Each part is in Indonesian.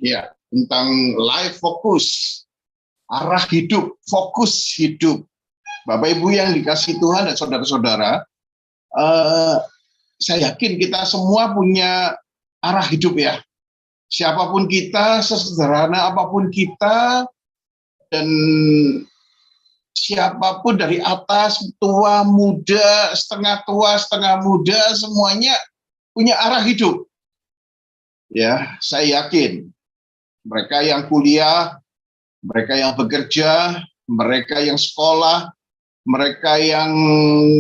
ya tentang life fokus, arah hidup, fokus hidup. Bapak Ibu yang dikasihi Tuhan dan saudara-saudara, saya yakin kita semua punya arah hidup ya. Siapapun kita, sesederhana apapun kita, dan siapapun dari atas, tua, muda, setengah tua, setengah muda, semuanya punya arah hidup. Ya, saya yakin mereka yang kuliah, mereka yang bekerja, mereka yang sekolah, mereka yang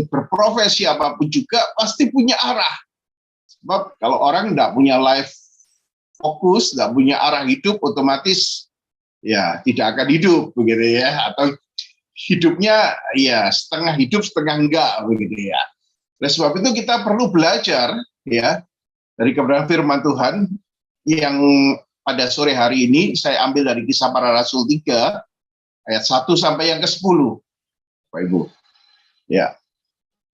berprofesi apapun juga pasti punya arah. Sebab kalau orang tidak punya life fokus, tidak punya arah hidup, otomatis ya tidak akan hidup begitu ya, atau hidupnya ya setengah hidup setengah enggak begitu ya. Oleh sebab itu kita perlu belajar ya dari kebenaran firman Tuhan yang pada sore hari ini saya ambil dari Kisah Para Rasul 3 ayat 1 sampai yang ke-10. Bapak Ibu. Ya.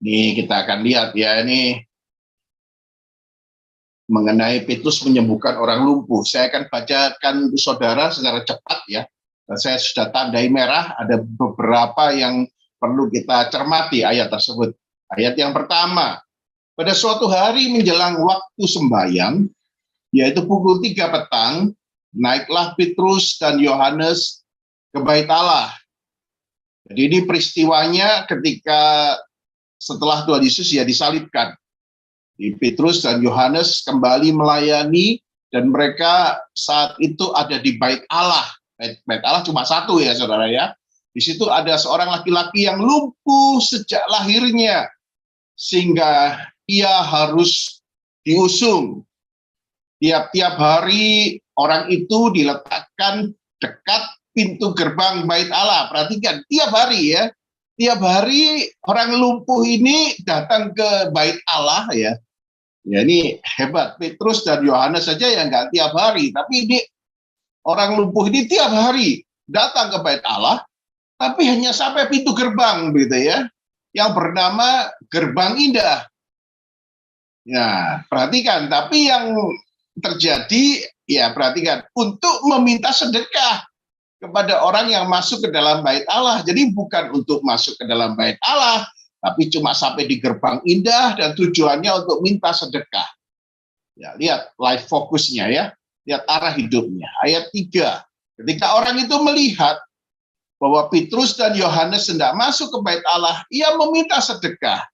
Ini kita akan lihat ya, ini mengenai Petrus menyembuhkan orang lumpuh. Saya akan bacakan untuk saudara secara cepat ya. Dan saya sudah tandai merah, ada beberapa yang perlu kita cermati ayat tersebut. Ayat yang pertama, pada suatu hari menjelang waktu sembahyang, yaitu pukul 3 petang, naiklah Petrus dan Yohanes ke Bait Allah. Jadi ini peristiwanya ketika setelah Tuhan Yesus ya disalibkan. Petrus dan Yohanes kembali melayani dan mereka saat itu ada di Bait Allah. Bait Allah cuma satu ya saudara ya. Di situ ada seorang laki-laki yang lumpuh sejak lahirnya sehingga ia harus diusung. Tiap-tiap hari orang itu diletakkan dekat pintu gerbang Bait Allah. Perhatikan, tiap hari ya. Tiap hari orang lumpuh ini datang ke Bait Allah ya. Ya ini hebat, Petrus dan Yohanes saja yang nggak tiap hari, tapi ini orang lumpuh ini tiap hari datang ke Bait Allah, tapi hanya sampai pintu gerbang gitu ya, yang bernama Gerbang Indah. Ya, perhatikan, tapi yang terjadi ya perhatikan, untuk meminta sedekah kepada orang yang masuk ke dalam Bait Allah. Jadi bukan untuk masuk ke dalam Bait Allah, tapi cuma sampai di Gerbang Indah dan tujuannya untuk minta sedekah. Ya, lihat life fokusnya ya, lihat arah hidupnya. Ayat 3, ketika orang itu melihat bahwa Petrus dan Yohanes hendak masuk ke Bait Allah, ia meminta sedekah.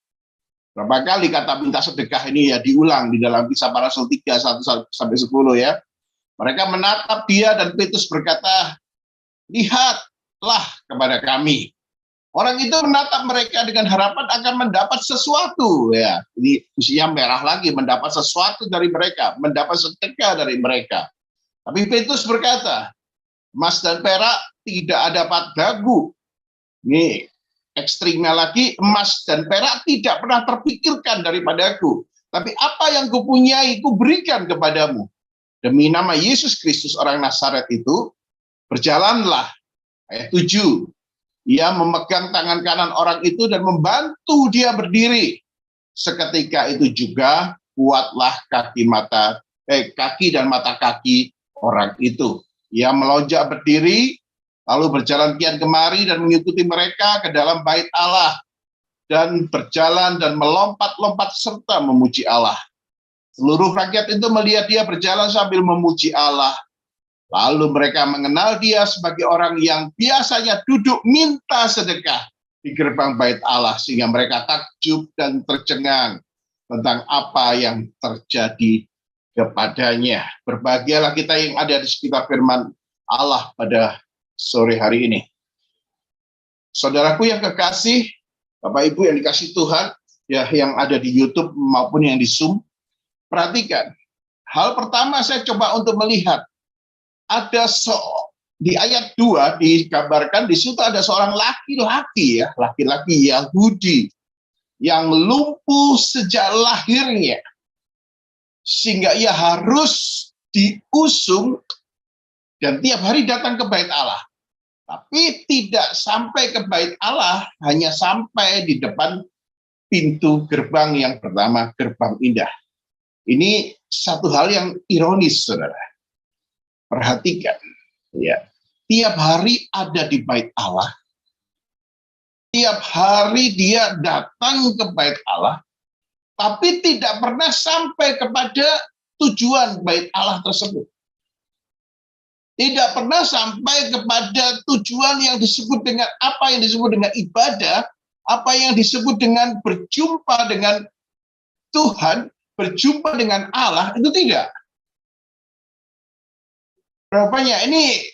Berapa kali kata minta sedekah ini ya diulang di dalam Kisah Para Rasul 3, 1 sampai 10 ya. Mereka menatap dia dan Petrus berkata, lihatlah kepada kami. Orang itu menatap mereka dengan harapan akan mendapat sesuatu ya. Ini usia merah lagi, mendapat sesuatu dari mereka, mendapat sedekah dari mereka. Tapi Petrus berkata, emas dan perak tidak ada padaku. Ini ekstrimnya lagi, emas dan perak tidak pernah terpikirkan daripadaku. Tapi apa yang kupunyai kuberikan kepadamu. Demi nama Yesus Kristus orang Nazaret itu, berjalanlah. Ayat 7. Ia memegang tangan kanan orang itu dan membantu dia berdiri. Seketika itu juga kuatlah kaki dan mata kaki orang itu. Ia melonjak berdiri, lalu berjalan kian kemari dan mengikuti mereka ke dalam Bait Allah. Dan berjalan dan melompat-lompat serta memuji Allah. Seluruh rakyat itu melihat dia berjalan sambil memuji Allah. Lalu mereka mengenal dia sebagai orang yang biasanya duduk minta sedekah di gerbang Bait Allah, sehingga mereka takjub dan tercengang tentang apa yang terjadi kepadanya. Berbahagialah kita yang ada di sekitar firman Allah pada sore hari ini. Saudaraku yang kekasih, Bapak Ibu yang dikasih Tuhan, ya yang ada di YouTube maupun yang di Zoom, perhatikan. Hal pertama saya coba untuk melihat, ada di ayat 2 dikabarkan di situ ada seorang laki-laki ya, laki-laki Yahudi yang lumpuh sejak lahirnya sehingga ia harus diusung dan tiap hari datang ke Bait Allah. Tapi tidak sampai ke Bait Allah, hanya sampai di depan pintu gerbang yang pertama, Gerbang Indah. Ini satu hal yang ironis, saudara. Perhatikan, ya. Tiap hari ada di bait Allah. Tiap hari dia datang ke bait Allah, tapi tidak pernah sampai kepada tujuan bait Allah tersebut. Tidak pernah sampai kepada tujuan yang disebut dengan apa yang disebut dengan ibadah, apa yang disebut dengan berjumpa dengan Tuhan, berjumpa dengan Allah, itu tidak. Berapa banyak ini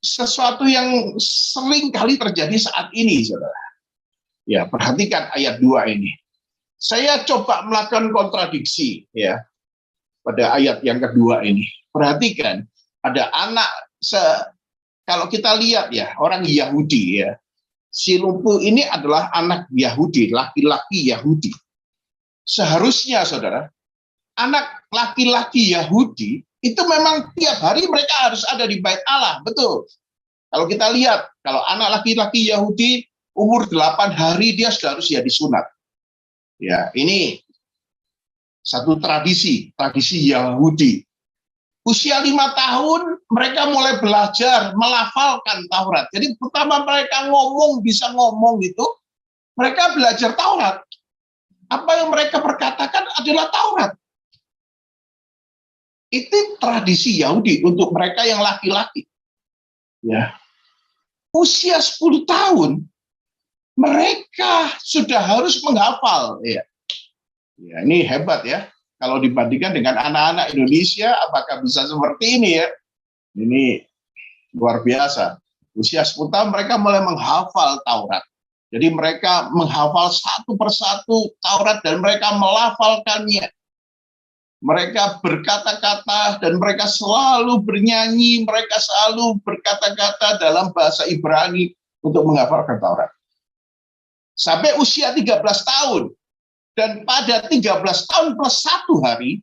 sesuatu yang sering kali terjadi saat ini, saudara. Ya, perhatikan ayat 2 ini. Saya coba melakukan kontradiksi ya pada ayat yang kedua ini. Perhatikan, ada anak kalau kita lihat ya, orang Yahudi ya. Si lumpuh ini adalah anak Yahudi, laki-laki Yahudi. Seharusnya saudara, anak laki-laki Yahudi itu memang tiap hari mereka harus ada di bait Allah, betul. Kalau kita lihat, kalau anak laki-laki Yahudi umur 8 hari dia sudah harus ya disunat. Ya, ini satu tradisi Yahudi. Usia 5 tahun mereka mulai belajar melafalkan Taurat. Jadi pertama mereka bisa ngomong gitu, mereka belajar Taurat. Apa yang mereka perkatakan adalah Taurat. Itu tradisi Yahudi untuk mereka yang laki-laki. Ya. Usia 10 tahun mereka sudah harus menghafal ya. Ya, ini hebat ya. Kalau dibandingkan dengan anak-anak Indonesia, apakah bisa seperti ini ya? Ini luar biasa. Usia 10 tahun mereka mulai menghafal Taurat. Jadi mereka menghafal satu persatu Taurat dan mereka melafalkannya. Mereka berkata-kata dan mereka selalu bernyanyi, mereka selalu berkata-kata dalam bahasa Ibrani untuk menghafalkan Taurat. Sampai usia 13 tahun. Dan pada 13 tahun plus 1 hari,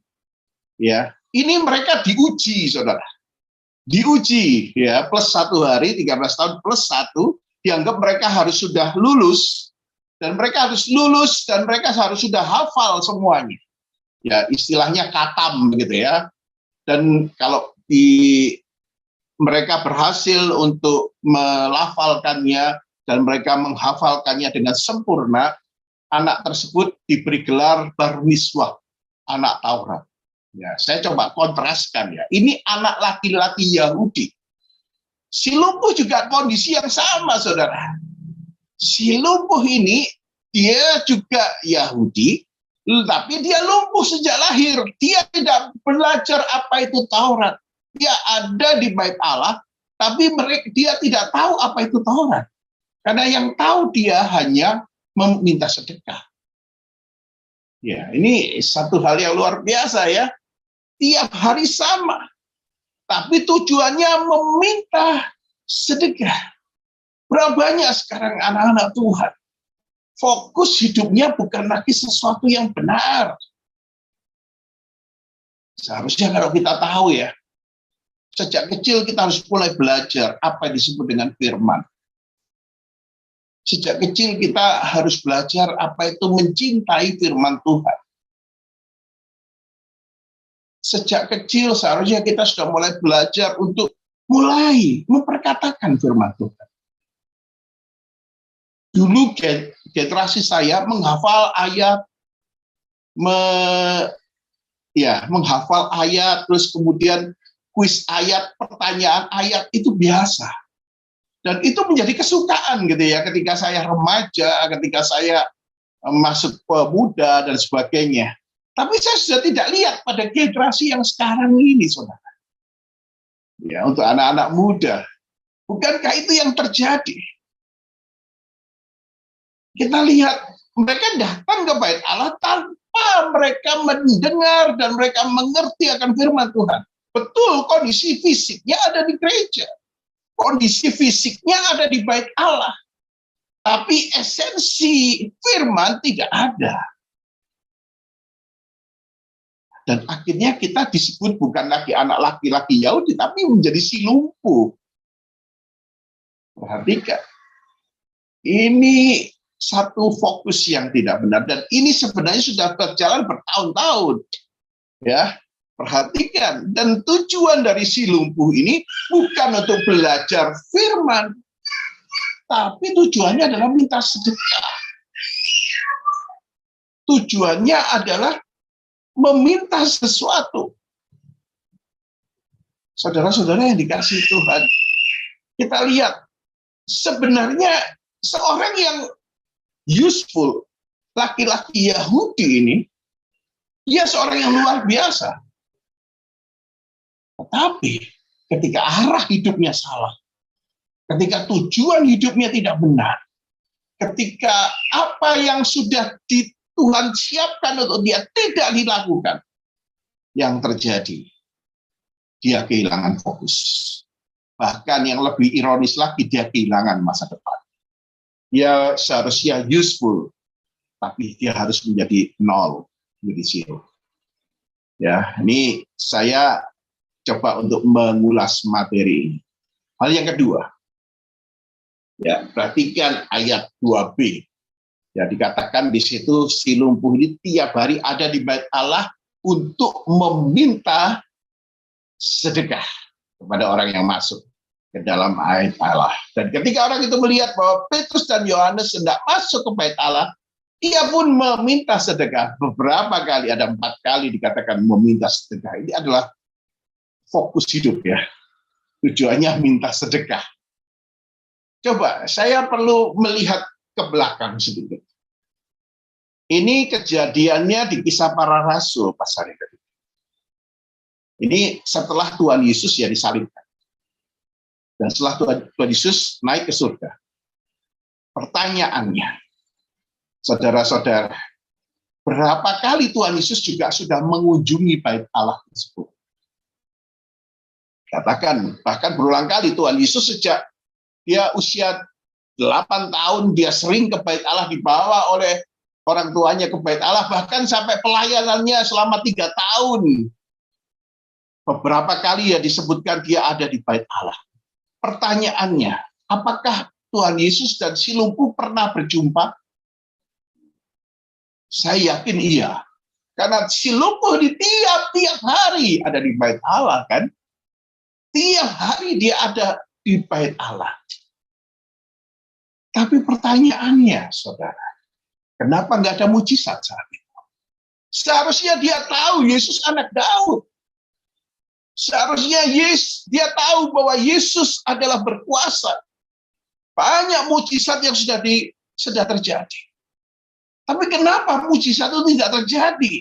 ya, ini mereka diuji, saudara. Diuji, ya, plus 1 hari, 13 tahun plus 1, dianggap mereka harus sudah lulus, dan mereka harus lulus, dan mereka harus sudah hafal semuanya. Ya, istilahnya katam, gitu ya. Dan kalau mereka berhasil untuk melafalkannya, dan mereka menghafalkannya dengan sempurna, anak tersebut diberi gelar bar miswah, anak Taurat. Ya, saya coba kontraskan ya. Ini anak laki-laki Yahudi. Si lumpuh juga kondisi yang sama, saudara. Si lumpuh ini dia juga Yahudi, tapi dia lumpuh sejak lahir. Dia tidak belajar apa itu Taurat. Dia ada di bait Allah, tapi dia tidak tahu apa itu Taurat. Karena yang tahu dia hanya meminta sedekah. Ya, ini satu hal yang luar biasa ya. Tiap hari sama. Tapi tujuannya meminta sedekah. Berapa banyak sekarang anak-anak Tuhan fokus hidupnya bukan lagi sesuatu yang benar. Seharusnya kalau kita tahu ya, sejak kecil kita harus mulai belajar apa yang disebut dengan firman. Sejak kecil kita harus belajar apa itu mencintai firman Tuhan. Sejak kecil seharusnya kita sudah mulai belajar untuk mulai memperkatakan firman Tuhan. Dulu generasi saya menghafal ayat, menghafal ayat, terus kemudian kuis ayat, pertanyaan ayat, itu biasa. Dan itu menjadi kesukaan gitu ya, ketika saya remaja, ketika saya masuk pemuda dan sebagainya. Tapi saya sudah tidak lihat pada generasi yang sekarang ini, saudara. Ya, untuk anak-anak muda. Bukankah itu yang terjadi? Kita lihat, mereka datang ke bait Allah tanpa mereka mendengar dan mereka mengerti akan firman Tuhan. Betul, kondisi fisiknya ada di gereja. Kondisi fisiknya ada di bait Allah. Tapi esensi firman tidak ada. Dan akhirnya kita disebut bukan lagi anak laki-laki Yahudi, tapi menjadi si lumpuh. Perhatikan. Ini satu fokus yang tidak benar. Dan ini sebenarnya sudah berjalan bertahun-tahun. Ya, Perhatikan, dan tujuan dari si lumpuh ini bukan untuk belajar firman, tapi tujuannya adalah minta sedekah. Tujuannya adalah meminta sesuatu. Saudara-saudara yang dikasihi Tuhan, kita lihat sebenarnya seorang yang useful, laki-laki Yahudi ini, dia seorang yang luar biasa. Tetapi ketika arah hidupnya salah, ketika tujuan hidupnya tidak benar, ketika apa yang sudah Tuhan siapkan untuk dia tidak dilakukan, yang terjadi, dia kehilangan fokus. Bahkan yang lebih ironis lagi, dia kehilangan masa depan. Dia seharusnya useful, tapi dia harus menjadi nol, menjadi zero. Ya, ini saya coba untuk mengulas materi ini. Hal yang kedua, ya, perhatikan ayat 2b. Ya, dikatakan di situ si lumpuh ini tiap hari ada di bait Allah untuk meminta sedekah kepada orang yang masuk ke dalam bait Allah. Dan ketika orang itu melihat bahwa Petrus dan Yohanes hendak masuk ke bait Allah, ia pun meminta sedekah. Beberapa kali, ada 4 kali dikatakan meminta sedekah. Ini adalah fokus hidup, ya. Tujuannya minta sedekah. Coba, saya perlu melihat ke belakang sedikit. Ini kejadiannya di Kisah Para Rasul pasal ini. Ini setelah Tuhan Yesus ya disalibkan. Dan setelah Tuhan Yesus naik ke surga. Pertanyaannya, saudara-saudara, berapa kali Tuhan Yesus juga sudah mengunjungi bait Allah tersebut? Katakan, bahkan berulang kali Tuhan Yesus sejak dia usia 8 tahun, dia sering ke bait Allah, dibawa oleh orang tuanya ke bait Allah, bahkan sampai pelayanannya selama 3 tahun. Beberapa kali ya disebutkan dia ada di bait Allah. Pertanyaannya, apakah Tuhan Yesus dan si lumpuh pernah berjumpa? Saya yakin iya. Karena si lumpuh di tiap-tiap hari ada di bait Allah, kan? Tiap hari dia ada di bait Allah. Tapi pertanyaannya, saudara, kenapa nggak ada mujizat saat itu? Seharusnya dia tahu Yesus anak Daud. Seharusnya dia tahu bahwa Yesus adalah berkuasa. Banyak mujizat yang sudah terjadi. Tapi kenapa mujizat itu tidak terjadi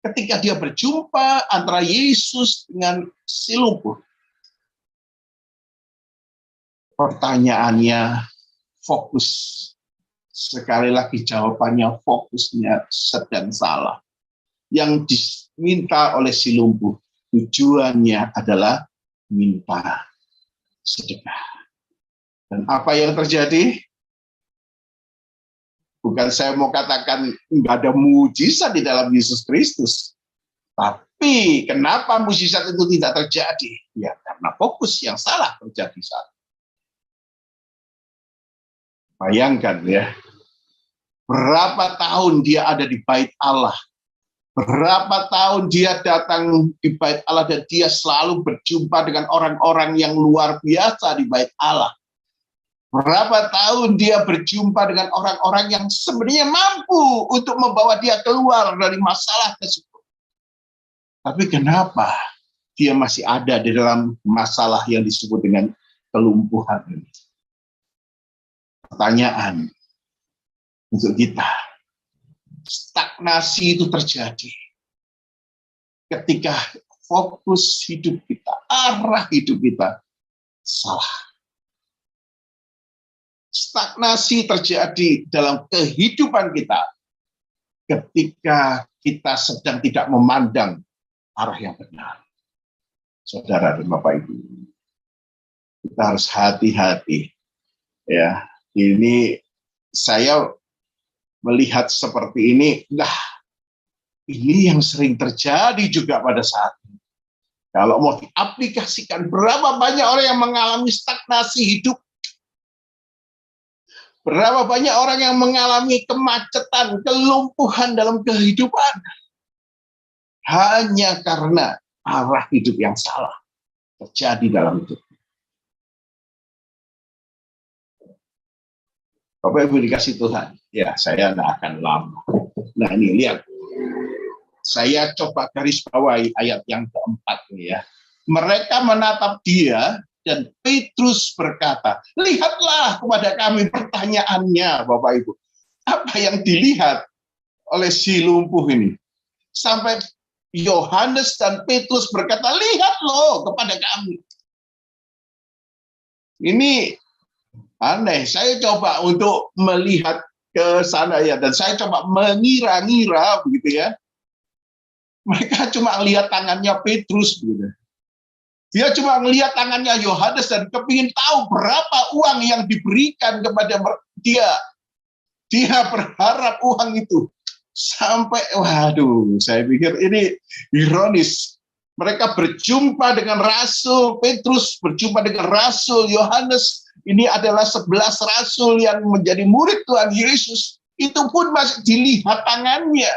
ketika dia berjumpa antara Yesus dengan si lumpuh? Pertanyaannya fokus. Sekali lagi jawabannya fokusnya sedang salah. Yang diminta oleh si lumpuh tujuannya adalah minta sedekah. Dan apa yang terjadi? Bukan saya mau katakan nggak ada mujizat di dalam Yesus Kristus. Tapi kenapa mujizat itu tidak terjadi? Ya karena fokus yang salah terjadi saat. Bayangkan ya, berapa tahun dia ada di bait Allah. Berapa tahun dia datang di bait Allah dan dia selalu berjumpa dengan orang-orang yang luar biasa di bait Allah. Berapa tahun dia berjumpa dengan orang-orang yang sebenarnya mampu untuk membawa dia keluar dari masalah tersebut. Tapi kenapa dia masih ada di dalam masalah yang disebut dengan kelumpuhan ini? Pertanyaan untuk kita. Stagnasi itu terjadi ketika fokus hidup kita, arah hidup kita salah. Stagnasi terjadi dalam kehidupan kita ketika kita sedang tidak memandang arah yang benar. Saudara dan Bapak Ibu, kita harus hati-hati. Ya, ini saya melihat seperti ini, ini yang sering terjadi juga pada saat ini. Kalau mau diaplikasikan, berapa banyak orang yang mengalami stagnasi hidup? Berapa banyak orang yang mengalami kemacetan, kelumpuhan dalam kehidupan? Hanya karena arah hidup yang salah terjadi dalam hidup. Bapak Ibu dikasih Tuhan, ya saya tidak akan lama. Nah ini lihat, saya coba garis bawahi ayat yang keempat ini ya. Mereka menatap dia dan Petrus berkata, lihatlah kepada kami. Pertanyaannya Bapak Ibu, apa yang dilihat oleh si lumpuh ini? Sampai Yohanes dan Petrus berkata, lihat loh kepada kami. Ini aneh, saya coba untuk melihat ke sana ya, dan saya coba mengira-ngira begitu ya. Mereka cuma lihat tangannya Petrus begitu. Dia cuma melihat tangannya Yohanes dan kepingin tahu berapa uang yang diberikan kepada dia. Dia berharap uang itu sampai, waduh, saya pikir ini ironis. Mereka berjumpa dengan Rasul Petrus, berjumpa dengan Rasul Yohanes. Ini adalah 11 rasul yang menjadi murid Tuhan Yesus. Itu pun masih dilihat tangannya.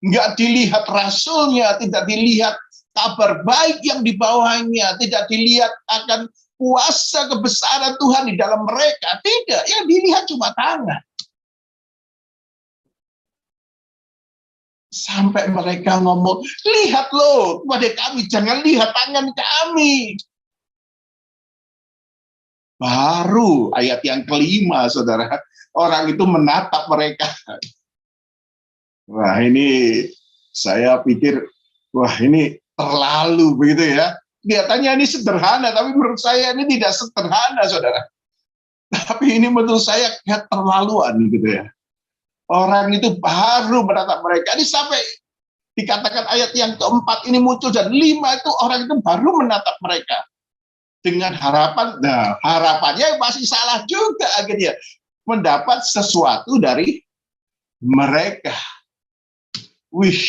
Enggak dilihat rasulnya, tidak dilihat kabar baik yang dibawanya, tidak dilihat akan kuasa kebesaran Tuhan di dalam mereka. Tidak, yang dilihat cuma tangan. Sampai mereka ngomong, lihat loh kepada kami, jangan lihat tangan kami. Baru ayat yang kelima, saudara, orang itu menatap mereka. Wah ini, saya pikir, wah ini terlalu begitu ya. Kelihatannya ini sederhana, tapi menurut saya ini tidak sederhana, saudara. Tapi ini menurut saya keterlaluan gitu ya. Orang itu baru menatap mereka. Ini sampai dikatakan ayat yang keempat ini muncul, dan 5 itu orang itu baru menatap mereka. Dengan harapan, nah harapannya masih salah juga akhirnya. Mendapat sesuatu dari mereka. Wih,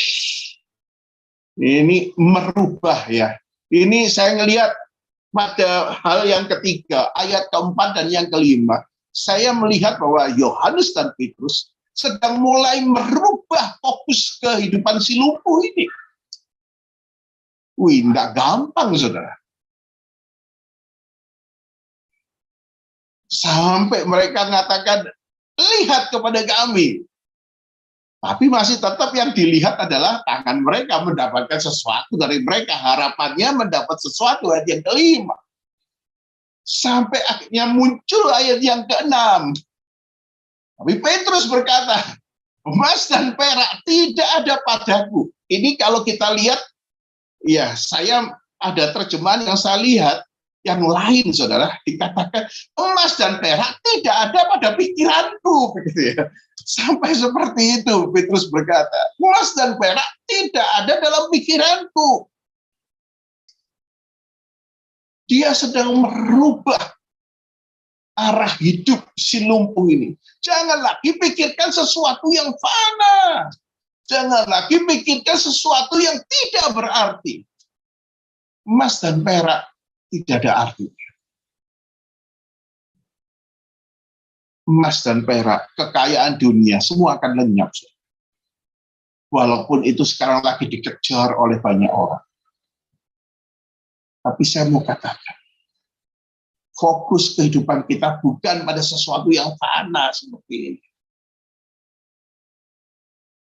ini merubah ya. Ini saya ngelihat pada hal yang ketiga, ayat keempat dan yang kelima, saya melihat bahwa Yohanes dan Petrus sedang mulai merubah fokus kehidupan si lumpuh ini. Wih, nggak gampang, saudara. Sampai mereka mengatakan, lihat kepada kami. Tapi masih tetap yang dilihat adalah tangan mereka, mendapatkan sesuatu dari mereka. Harapannya mendapat sesuatu, ayat yang kelima. Sampai akhirnya muncul ayat yang keenam. Tapi Petrus berkata, emas dan perak tidak ada padaku. Ini kalau kita lihat, ya saya ada terjemahan yang saya lihat, yang lain, saudara, dikatakan emas dan perak tidak ada pada pikiranku, begitu ya. Sampai seperti itu Petrus berkata, emas dan perak tidak ada dalam pikiranku. Dia sedang merubah arah hidup si lumpuh ini. Jangan lagi pikirkan sesuatu yang fana. Jangan lagi pikirkan sesuatu yang tidak berarti. Emas dan perak tidak ada artinya. Emas dan perak, kekayaan dunia, semua akan lenyap. Walaupun itu sekarang lagi dikejar oleh banyak orang. Tapi saya mau katakan, fokus kehidupan kita bukan pada sesuatu yang fana seperti ini.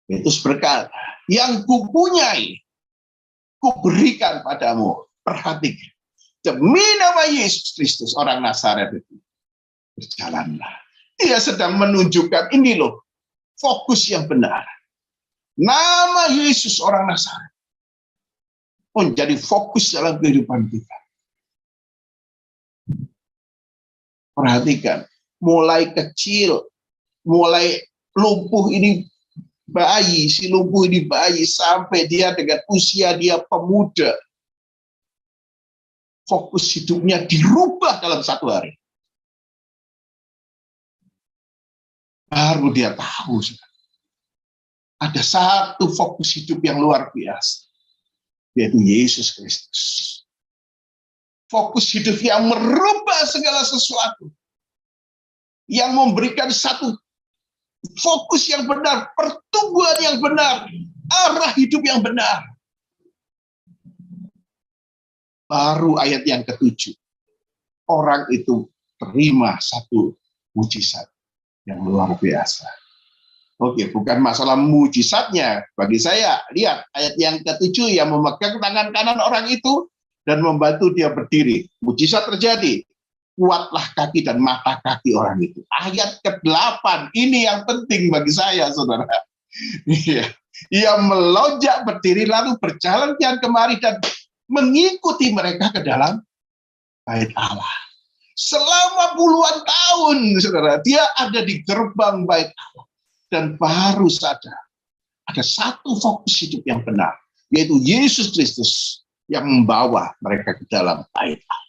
Yesus berkata, yang kupunyai, kuberikan padamu. Perhatikan. Demi nama Yesus Kristus, orang Nazaret itu, berjalanlah. Dia sedang menunjukkan ini loh, fokus yang benar. Nama Yesus orang Nazaret menjadi fokus dalam kehidupan kita. Perhatikan, mulai kecil, mulai lumpuh ini bayi, si lumpuh ini bayi, sampai dia dengan usia dia pemuda. Fokus hidupnya dirubah dalam 1 hari. Baru dia tahu, ada satu fokus hidup yang luar biasa, yaitu Yesus Kristus. Fokus hidup yang merubah segala sesuatu, yang memberikan satu fokus yang benar, pertumbuhan yang benar, arah hidup yang benar. baru ayat yang ke-7. Orang itu terima satu mujizat yang luar biasa. Oke, bukan masalah mujizatnya. Bagi saya, lihat ayat yang ke-7 yang memegang tangan kanan orang itu dan membantu dia berdiri. Mujizat terjadi. Kuatlah kaki dan mata kaki orang itu. Ayat ke-8, ini yang penting bagi saya, saudara. Ia melonjak berdiri lalu berjalan kian kemari dan mengikuti mereka ke dalam bait Allah. Selama puluhan tahun, saudara, dia ada di gerbang bait Allah. Dan baru saja ada satu fokus hidup yang benar, yaitu Yesus Kristus yang membawa mereka ke dalam bait Allah.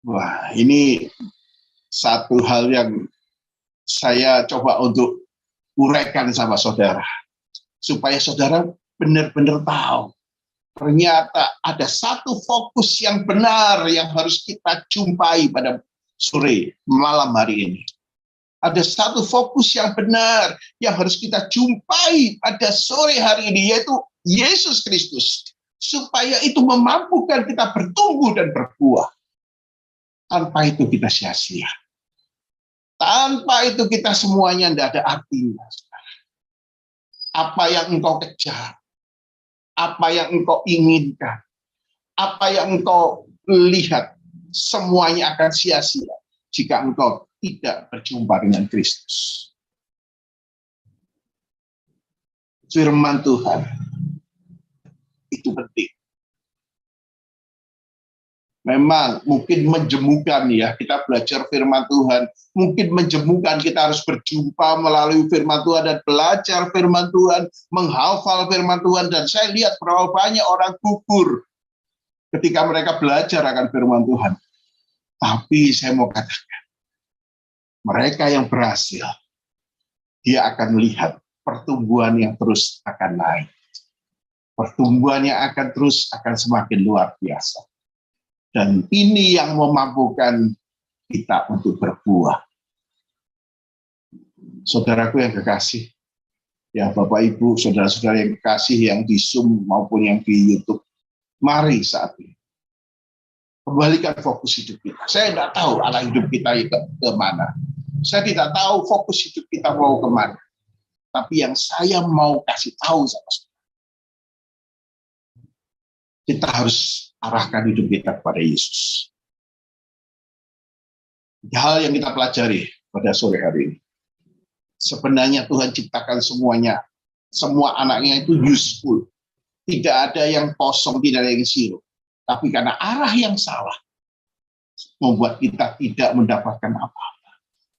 Wah, ini satu hal yang saya coba untuk uraikan sama saudara, supaya saudara benar-benar tahu, ternyata ada satu fokus yang benar yang harus kita jumpai pada sore malam hari ini. Ada satu fokus yang benar yang harus kita jumpai pada sore hari ini, yaitu Yesus Kristus. Supaya itu memampukan kita bertumbuh dan berbuah. Tanpa itu kita sia-sia. Tanpa itu kita semuanya tidak ada artinya. Apa yang engkau kejar, apa yang engkau inginkan, apa yang engkau lihat, semuanya akan sia-sia jika engkau tidak berjumpa dengan Kristus. Firman Tuhan itu penting. Memang mungkin menjemukan ya, kita belajar firman Tuhan. Mungkin menjemukan, kita harus berjumpa melalui firman Tuhan dan belajar firman Tuhan, menghafal firman Tuhan. Dan saya lihat berapa banyak orang gugur ketika mereka belajar akan firman Tuhan. Tapi saya mau katakan, mereka yang berhasil, dia akan melihat pertumbuhan yang terus akan naik. Pertumbuhan yang akan terus akan semakin luar biasa. Dan ini yang memampukan kita untuk berbuah. Saudaraku yang kekasih, ya Bapak Ibu, saudara-saudara yang kekasih yang di Zoom maupun yang di YouTube, mari saat ini kembalikan fokus hidup kita. Saya tidak tahu arah hidup kita ke mana. Saya tidak tahu fokus hidup kita mau kemana. Tapi yang saya mau kasih tahu sama saudara, kita harus arahkan hidup kita kepada Yesus. Hal yang kita pelajari pada sore hari ini. Sebenarnya Tuhan ciptakan semuanya. Semua anaknya itu useful. Tidak ada yang kosong, tidak ada yang zero. Tapi karena arah yang salah, membuat kita tidak mendapatkan apa-apa.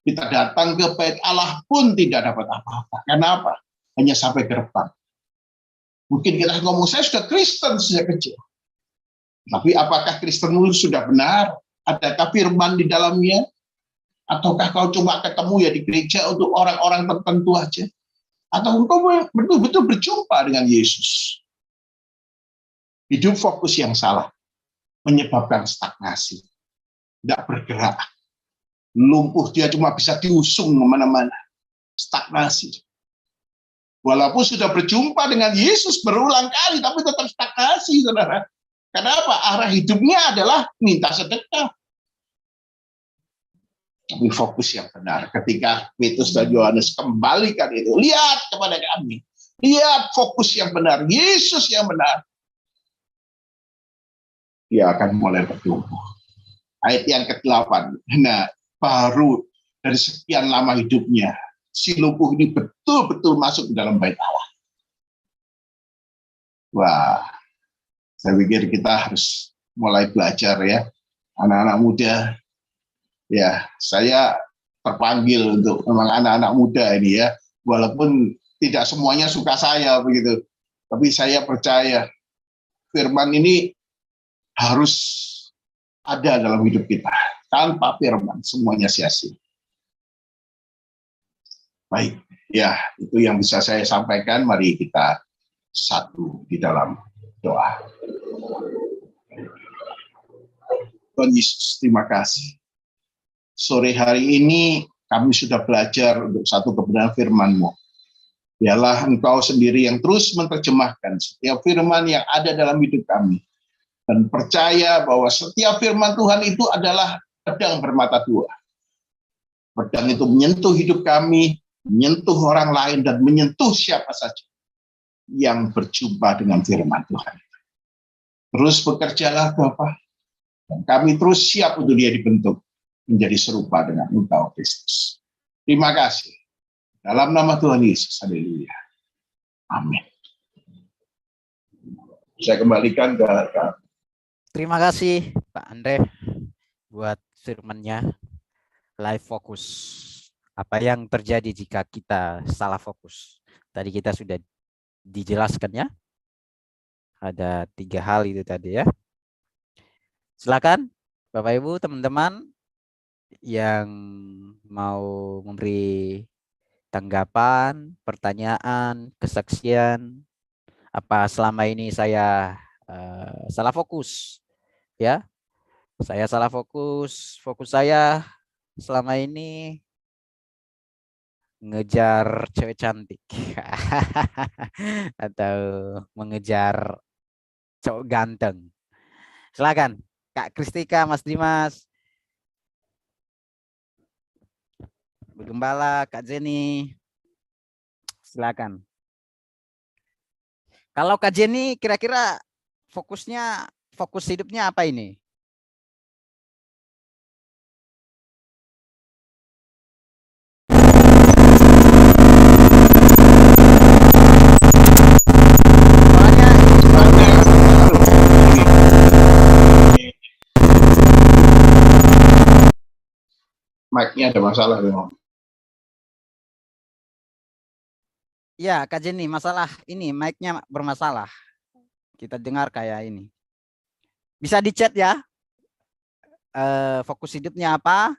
Kita datang ke bait Allah pun tidak dapat apa-apa. Kenapa? Hanya sampai gerbang. Mungkin kita ngomong, saya sudah Kristen sejak kecil. Tapi apakah Kristenmu sudah benar? Adakah firman di dalamnya? Ataukah kau cuma ketemu ya di gereja untuk orang-orang tertentu aja? Atau engkau betul-betul berjumpa dengan Yesus? Hidup fokus yang salah menyebabkan stagnasi. Tidak bergerak. Lumpuh, dia cuma bisa diusung kemana-mana. Stagnasi. Walaupun sudah berjumpa dengan Yesus berulang kali, tapi tetap stagnasi, saudara. Kenapa? Arah hidupnya adalah minta sedekah. Tapi fokus yang benar. Ketika Petrus dan Yohanes kembalikan itu, lihat kepada kami. Lihat fokus yang benar. Yesus yang benar. Dia akan mulai bertumbuh. Ayat yang ke-8. Nah, baru dari sekian lama hidupnya, si lumpuh ini betul-betul masuk ke dalam bait Allah. Wah, saya pikir kita harus mulai belajar ya, anak-anak muda. Ya, saya terpanggil untuk memang anak-anak muda ini ya, walaupun tidak semuanya suka saya begitu, tapi saya percaya firman ini harus ada dalam hidup kita. Tanpa firman semuanya sia-sia. Baik, ya itu yang bisa saya sampaikan. Mari kita satu di dalam doa. Tuhan Yesus, terima kasih. Sore hari ini kami sudah belajar untuk satu kebenaran firman-Mu. Biarlah Engkau sendiri yang terus menerjemahkan setiap firman yang ada dalam hidup kami. Dan percaya bahwa setiap firman Tuhan itu adalah pedang bermata dua. Pedang itu menyentuh hidup kami, menyentuh orang lain, dan menyentuh siapa saja yang berjumpa dengan firman Tuhan. Terus bekerjalah Bapa, dan kami terus siap untuk dia dibentuk menjadi serupa dengan Engkau Kristus. Terima kasih. Dalam nama Tuhan Yesus, haleluya. Amin. Saya kembalikan ke Terima kasih Pak Andre buat firman-Nya. Live fokus. Apa yang terjadi jika kita salah fokus? Tadi kita sudah dijelaskan ya. Ada 3 hal itu tadi ya. Silakan Bapak Ibu, teman-teman yang mau memberi tanggapan, pertanyaan, kesaksian, apa selama ini saya salah fokus ya. Saya salah fokus saya selama ini ngejar cewek cantik atau mengejar cowok ganteng. Silakan Kak Kristika, Mas Dimas, Bu Gembala, Kak Jenny. Silakan. Kalau Kak Jenny kira-kira fokus hidupnya apa ini? mic-nya ada masalah. Ya, Kak Jenny, masalah ini mic-nya bermasalah. Kita dengar kayak ini. Bisa di chat ya. Fokus hidupnya apa?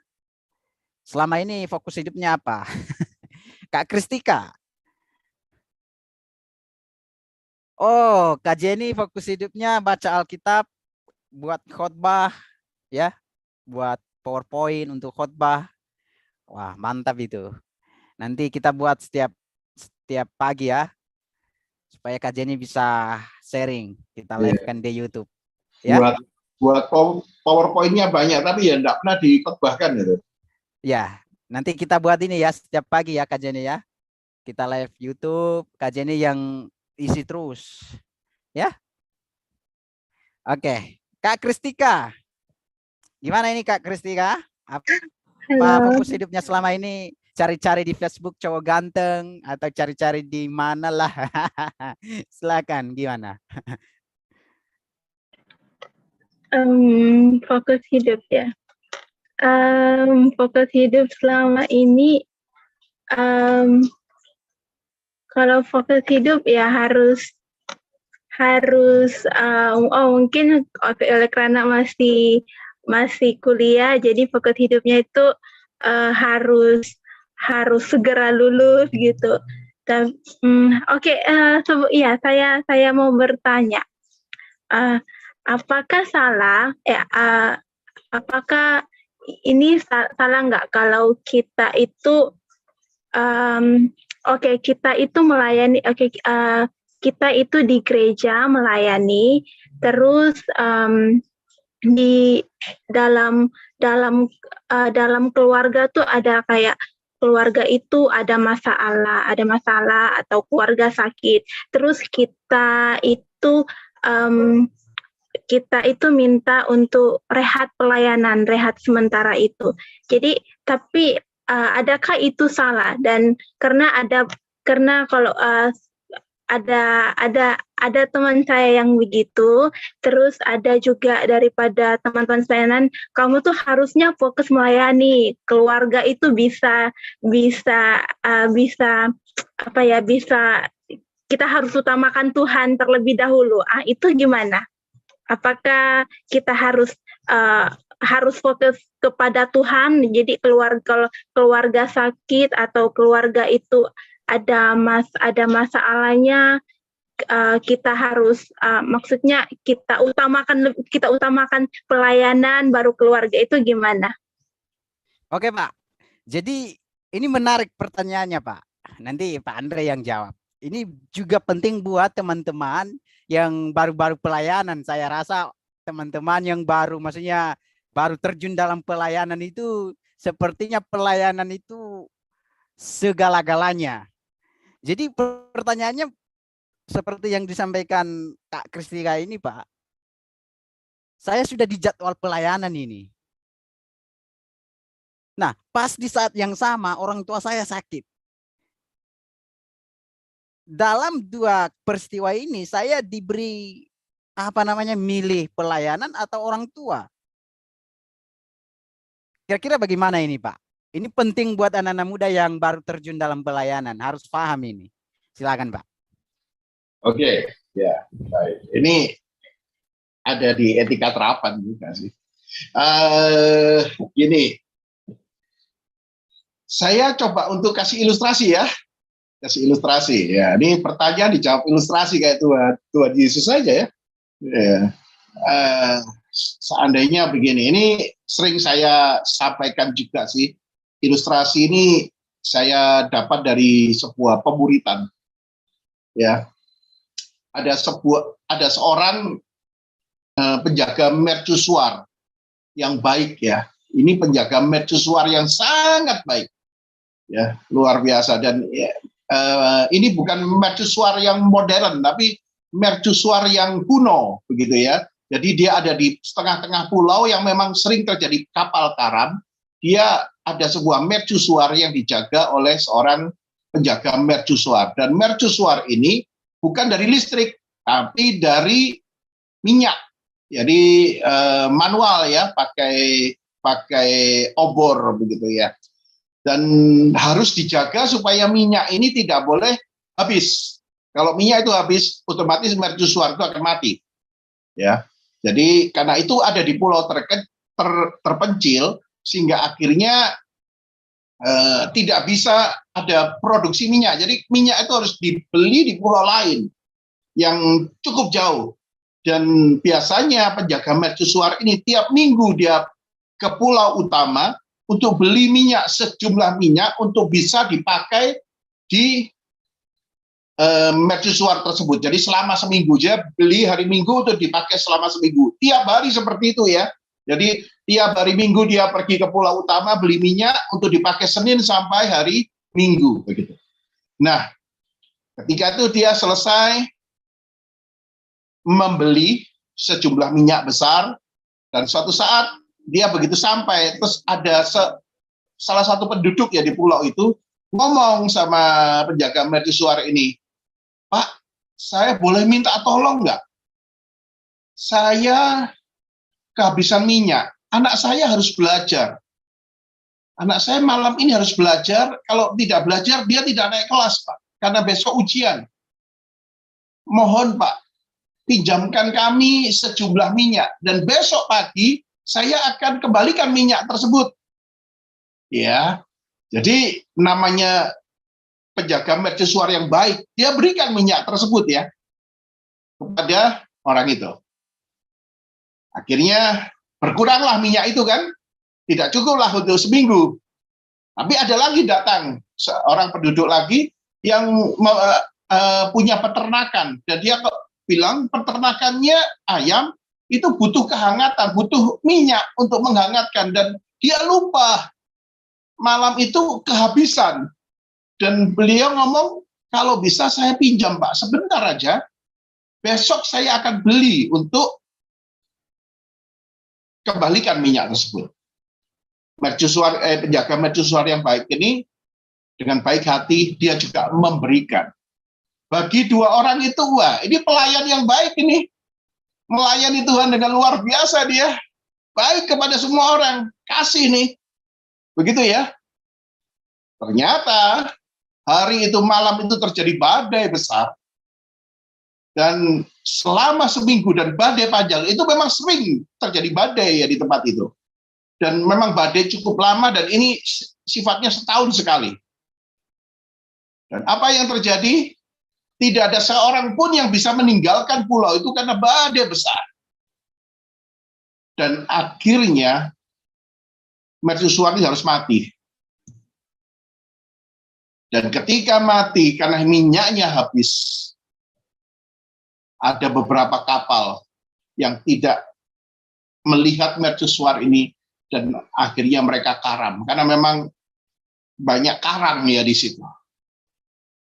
Selama ini fokus hidupnya apa? Kak Kristika. Oh, Kak Jenny fokus hidupnya baca Alkitab, buat khotbah ya, buat PowerPoint untuk khotbah. Wah, mantap itu. Nanti kita buat setiap pagi ya, supaya Kak Jenny bisa sharing. Kita live-kan di YouTube. Ya. Buat PowerPoint-nya banyak, tapi ya enggak pernah dikhotbahkan gitu. Ya, nanti kita buat ini ya setiap pagi ya Kak Jenny ya. Kita live YouTube, Kak Jenny yang isi terus. Ya. Oke, Kak Kristika. Gimana ini Kak Kristika? Apa fokus hidupnya selama ini? Cari-cari di Facebook cowok ganteng atau cari-cari di mana lah? Silakan, gimana? Fokus hidup ya. Fokus hidup selama ini, kalau fokus hidup ya harus mungkin oleh karena masih kuliah, jadi fokus hidupnya itu harus segera lulus gitu. Dan saya mau bertanya, apakah ini salah nggak kalau kita itu kita itu melayani, kita itu di gereja melayani, terus di dalam keluarga tuh ada kayak keluarga itu ada masalah atau keluarga sakit, terus kita itu minta untuk rehat pelayanan, rehat sementara itu. Jadi tapi adakah itu salah? Dan karena kalau ada teman saya yang begitu, terus ada juga daripada teman-teman pelayanan, kamu tuh harusnya fokus melayani, keluarga itu bisa kita harus utamakan Tuhan terlebih dahulu. Itu gimana? Apakah kita harus fokus kepada Tuhan? Jadi keluarga sakit atau keluarga itu ada masalahnya, kita harus maksudnya kita utamakan pelayanan baru keluarga, itu gimana? Oke Pak. Jadi ini menarik pertanyaannya Pak. Nanti Pak Andre yang jawab. Ini juga penting buat teman-teman yang baru-baru pelayanan. Saya rasa teman-teman yang baru, maksudnya baru terjun dalam pelayanan itu, sepertinya pelayanan itu segala-galanya. Jadi pertanyaannya seperti yang disampaikan Kak Kristika ini, Pak. Saya sudah di jadwal pelayanan ini. Nah, pas di saat yang sama orang tua saya sakit. Dalam dua peristiwa ini saya diberi milih pelayanan atau orang tua. Kira-kira bagaimana ini, Pak? Ini penting buat anak-anak muda yang baru terjun dalam pelayanan, harus paham ini. Silakan, Pak. Oke, ya, baik. Ini ada di etika terapan juga sih. Gini, saya coba untuk kasih ilustrasi ya. Ya, ini pertanyaan dijawab ilustrasi kayak Tuhan Yesus saja ya. Seandainya begini, ini sering saya sampaikan juga sih. Ilustrasi ini saya dapat dari sebuah pemuritan. Ya, ada seorang penjaga mercusuar yang baik ya. Ini penjaga mercusuar yang sangat baik, ya, luar biasa. Dan ini bukan mercusuar yang modern, tapi mercusuar yang kuno, begitu ya. Jadi dia ada di tengah-tengah pulau yang memang sering terjadi kapal karam. Dia ada sebuah mercusuar yang dijaga oleh seorang penjaga mercusuar. Dan mercusuar ini bukan dari listrik, tapi dari minyak. Jadi manual ya, pakai obor begitu ya. Dan harus dijaga supaya minyak ini tidak boleh habis. Kalau minyak itu habis, otomatis mercusuar itu akan mati. Ya, jadi karena itu ada di pulau terpencil, sehingga akhirnya tidak bisa ada produksi minyak. Jadi minyak itu harus dibeli di pulau lain yang cukup jauh. Dan biasanya penjaga mercusuar ini tiap minggu dia ke pulau utama untuk beli minyak, sejumlah minyak untuk bisa dipakai di mercusuar tersebut. Jadi selama seminggu dia beli hari Minggu untuk dipakai selama seminggu. Tiap hari seperti itu ya. Jadi tiap hari Minggu dia pergi ke pulau utama beli minyak untuk dipakai Senin sampai hari Minggu begitu. Nah, ketika itu dia selesai membeli sejumlah minyak besar, dan suatu saat dia begitu sampai, terus ada salah satu penduduk ya di pulau itu ngomong sama penjaga mercusuar ini, "Pak, saya boleh minta tolong nggak? Saya kehabisan minyak, anak saya harus belajar. Anak saya malam ini harus belajar, kalau tidak belajar dia tidak naik kelas, Pak, karena besok ujian. Mohon Pak, pinjamkan kami sejumlah minyak, dan besok pagi saya akan kembalikan minyak tersebut." Ya, jadi namanya penjaga mercusuar yang baik, dia berikan minyak tersebut ya kepada orang itu. Akhirnya berkuranglah minyak itu kan, tidak cukuplah untuk seminggu. Tapi ada lagi datang seorang penduduk lagi yang punya peternakan, dan dia bilang peternakannya ayam itu butuh kehangatan, butuh minyak untuk menghangatkan, dan dia lupa malam itu kehabisan. Dan beliau ngomong, "Kalau bisa saya pinjam Pak, sebentar aja, besok saya akan beli untuk kembalikan minyak tersebut." Penjaga mercusuar yang baik ini dengan baik hati dia juga memberikan. Bagi dua orang itu, wah ini pelayan yang baik ini. Melayani Tuhan dengan luar biasa dia. Baik kepada semua orang, kasih nih. Begitu ya. Ternyata hari itu, malam itu terjadi badai besar. Dan selama seminggu, dan badai panjang, itu memang sering terjadi badai ya di tempat itu. Dan memang badai cukup lama, dan ini sifatnya setahun sekali. Dan apa yang terjadi? Tidak ada seorang pun yang bisa meninggalkan pulau itu karena badai besar. Dan akhirnya mercusuar ini harus mati. Dan ketika mati karena minyaknya habis, ada beberapa kapal yang tidak melihat mercusuar ini dan akhirnya mereka karam karena memang banyak karang ya di situ,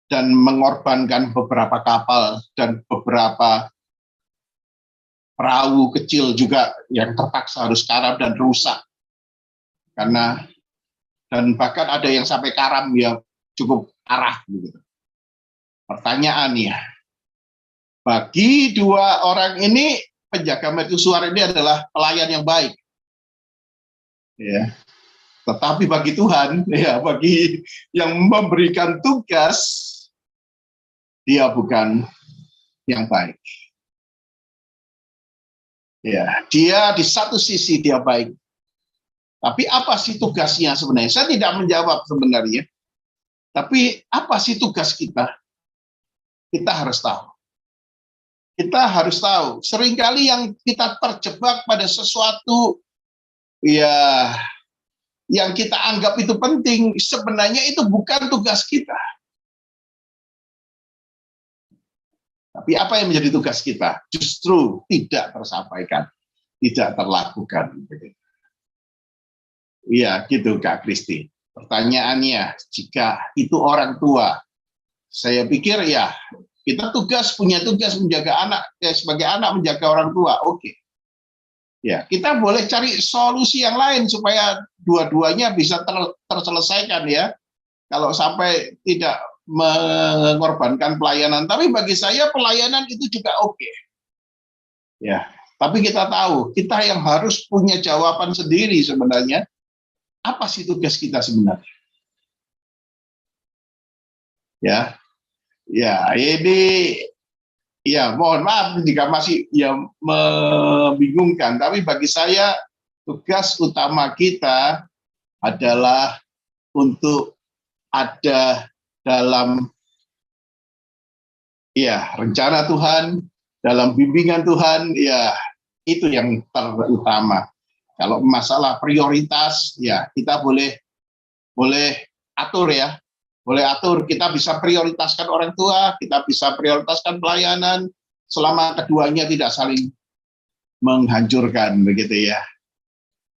dan mengorbankan beberapa kapal dan beberapa perahu kecil juga yang terpaksa harus karam dan rusak karena, dan bahkan ada yang sampai karam ya cukup parah gitu. Pertanyaannya, bagi dua orang ini, penjaga mercusuar ini adalah pelayan yang baik, ya. Tetapi bagi Tuhan, ya, bagi yang memberikan tugas, dia bukan yang baik. Ya, dia di satu sisi dia baik, tapi apa sih tugasnya sebenarnya? Saya tidak menjawab sebenarnya. Tapi apa sih tugas kita? Kita harus tahu. Kita harus tahu, seringkali yang kita terjebak pada sesuatu ya yang kita anggap itu penting, sebenarnya itu bukan tugas kita. Tapi apa yang menjadi tugas kita? Justru tidak tersampaikan, tidak terlakukan. Iya, gitu Kak Kristi. Pertanyaannya, jika itu orang tua, saya pikir ya, kita punya tugas menjaga anak, sebagai anak menjaga orang tua, oke. Ya, kita boleh cari solusi yang lain supaya dua-duanya bisa terselesaikan ya. Kalau sampai tidak mengorbankan pelayanan, tapi bagi saya pelayanan itu juga oke. Ya, tapi kita tahu, kita yang harus punya jawaban sendiri sebenarnya. Apa sih tugas kita sebenarnya? Ya, ini ya mohon maaf jika masih ya membingungkan, tapi bagi saya tugas utama kita adalah untuk ada dalam ya rencana Tuhan, dalam bimbingan Tuhan, ya itu yang terutama. Kalau masalah prioritas, ya kita boleh atur ya, boleh atur. Kita bisa prioritaskan orang tua, kita bisa prioritaskan pelayanan, selama keduanya tidak saling menghancurkan, begitu ya.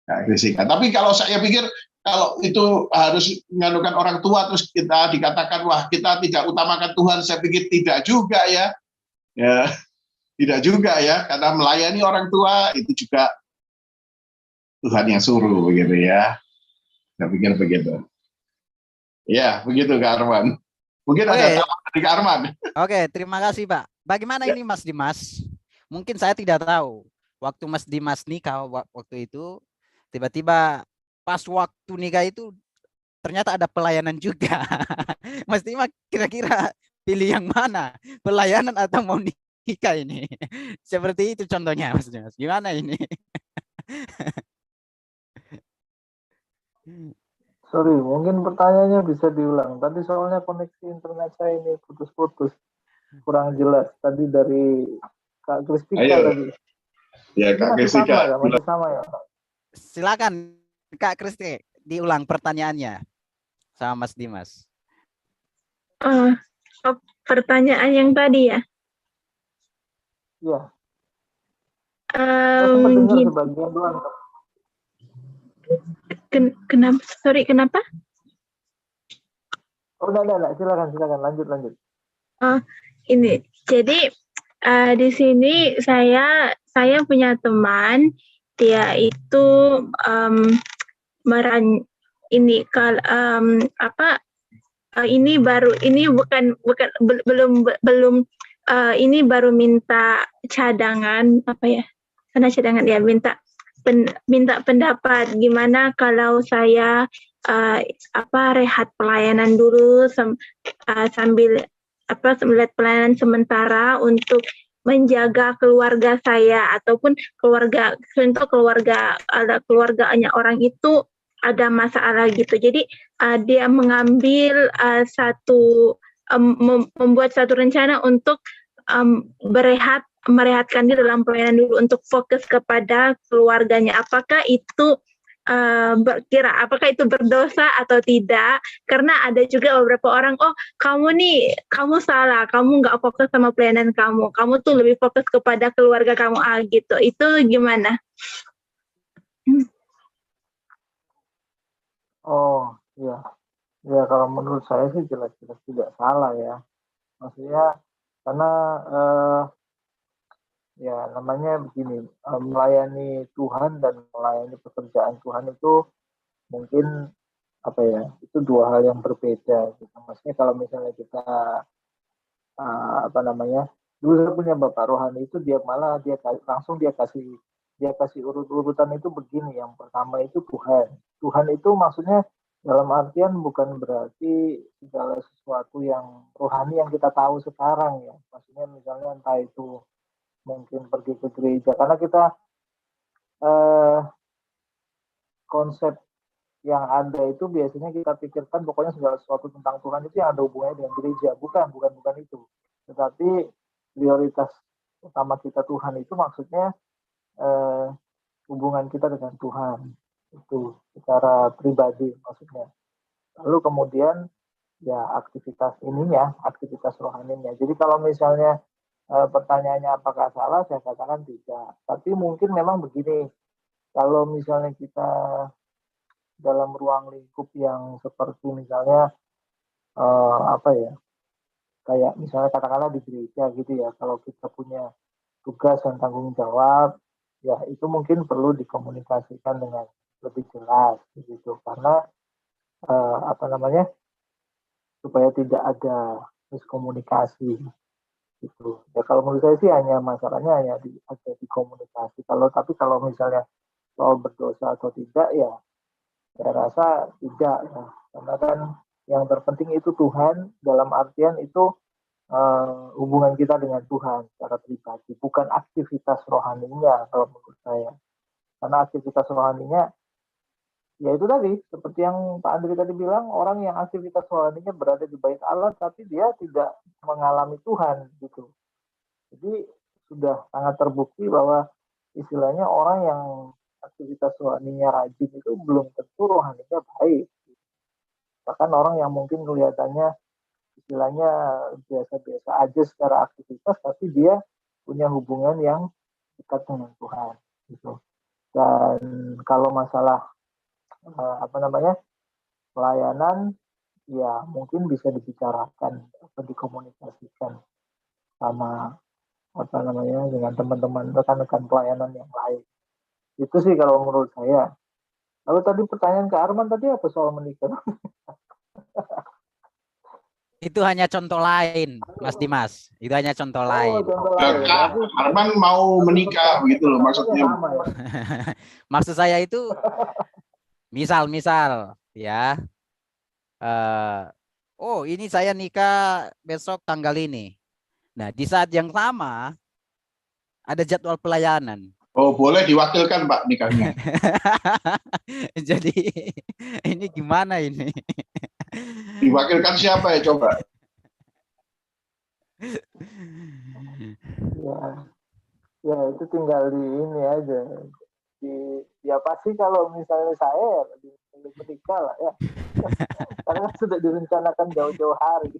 Tapi kalau saya pikir kalau itu harus mengandungkan orang tua, terus kita dikatakan wah kita tidak utamakan Tuhan, saya pikir tidak juga ya, tidak juga ya, karena melayani orang tua itu juga Tuhan yang suruh, begitu ya. Saya pikir begitu. Ya, begitu Kak Arman. Mungkin ada tambahan dari Kak Arman. Oke, terima kasih Pak. Bagaimana ini Mas Dimas? Mungkin saya tidak tahu. Waktu Mas Dimas nikah waktu itu, tiba-tiba pas waktu nikah itu ternyata ada pelayanan juga. Mas Dimas kira-kira pilih yang mana? Pelayanan atau mau nikah ini? Seperti itu contohnya Mas Dimas. Gimana ini? Sorry, mungkin pertanyaannya bisa diulang. Tadi soalnya koneksi internet saya ini putus-putus, kurang jelas. Tadi dari Kak Kristika tadi. Ya Kak Kristika. Masih sama ya. Silakan Kak Kristi diulang pertanyaannya sama Mas Dimas. Pertanyaan yang tadi ya. Iya. Sempat dengar sebagian doang. Kenapa? Sorry, kenapa? Oh, enggak. Silakan. Lanjut. Ini. Jadi di sini saya punya teman, dia itu ini baru minta cadangan minta pendapat gimana kalau saya rehat pelayanan dulu sambil melihat pelayanan sementara untuk menjaga keluarga saya ataupun keluarganya orang itu ada masalah gitu. Jadi dia mengambil membuat satu rencana untuk merehatkan diri dalam pelayanan dulu untuk fokus kepada keluarganya. Apakah itu berkira apakah itu berdosa atau tidak, karena ada juga beberapa orang, oh kamu salah, kamu nggak fokus sama pelayanan kamu tuh lebih fokus kepada keluarga kamu gitu. Itu gimana? Oh iya, ya kalau menurut saya sih jelas-jelas tidak salah ya. Maksudnya karena ya namanya begini, melayani Tuhan dan melayani pekerjaan Tuhan itu mungkin apa ya, itu dua hal yang berbeda gitu. Maksudnya kalau misalnya kita apa namanya, dulu saya punya bapak rohani itu dia malah langsung dia kasih urut-urutan itu begini. Yang pertama itu Tuhan itu maksudnya dalam artian bukan berarti segala sesuatu yang rohani yang kita tahu sekarang ya, maksudnya misalnya entah itu mungkin pergi ke gereja, karena kita konsep yang ada itu biasanya kita pikirkan pokoknya segala sesuatu tentang Tuhan itu yang ada hubungannya dengan gereja. Bukan itu. Tetapi prioritas utama kita Tuhan itu maksudnya hubungan kita dengan Tuhan itu secara pribadi maksudnya. Lalu kemudian ya aktivitas rohaninya. Jadi kalau misalnya pertanyaannya apakah salah, saya katakan tidak. Tapi mungkin memang begini, kalau misalnya kita dalam ruang lingkup yang seperti misalnya apa ya, kayak misalnya katakanlah di gereja gitu ya, kalau kita punya tugas dan tanggung jawab, ya itu mungkin perlu dikomunikasikan dengan lebih jelas gitu, karena apa namanya, supaya tidak ada miskomunikasi gitu. Ya kalau menurut saya sih masalahnya hanya ada di komunikasi. Tapi kalau misalnya soal berdosa atau tidak ya saya rasa tidak ya. Karena kan yang terpenting itu Tuhan, dalam artian itu hubungan kita dengan Tuhan secara pribadi, bukan aktivitas rohaninya kalau menurut saya. Karena aktivitas rohaninya ya itu tadi, seperti yang Pak Andri tadi bilang, orang yang aktivitas rohaninya berada di bait Allah tapi dia tidak mengalami Tuhan gitu. Jadi sudah sangat terbukti bahwa istilahnya orang yang aktivitas rohaninya rajin itu belum tentu rohaninya baik. Bahkan orang yang mungkin kelihatannya istilahnya biasa-biasa aja secara aktivitas, tapi dia punya hubungan yang dekat dengan Tuhan gitu. Dan kalau masalah apa namanya, pelayanan, ya mungkin bisa dibicarakan atau dikomunikasikan sama apa namanya dengan teman-teman rekan-rekan pelayanan yang lain. Itu sih kalau menurut saya. Lalu tadi pertanyaan ke Arman tadi apa soal menikah? Itu hanya contoh lain, Mas Dimas. Itu hanya contoh lain. Contoh lain. Arman mau menikah begitu loh maksudnya. Sama, ya? Maksud saya itu misal ya. Oh ini saya nikah besok tanggal ini. Nah di saat yang sama ada jadwal pelayanan. Oh boleh diwakilkan Pak nikahnya. Jadi ini gimana ini? Diwakilkan siapa ya coba? Ya itu tinggal di ini aja. Ya pasti kalau misalnya saya lebih menikah lah ya. Karena sudah direncanakan jauh-jauh hari.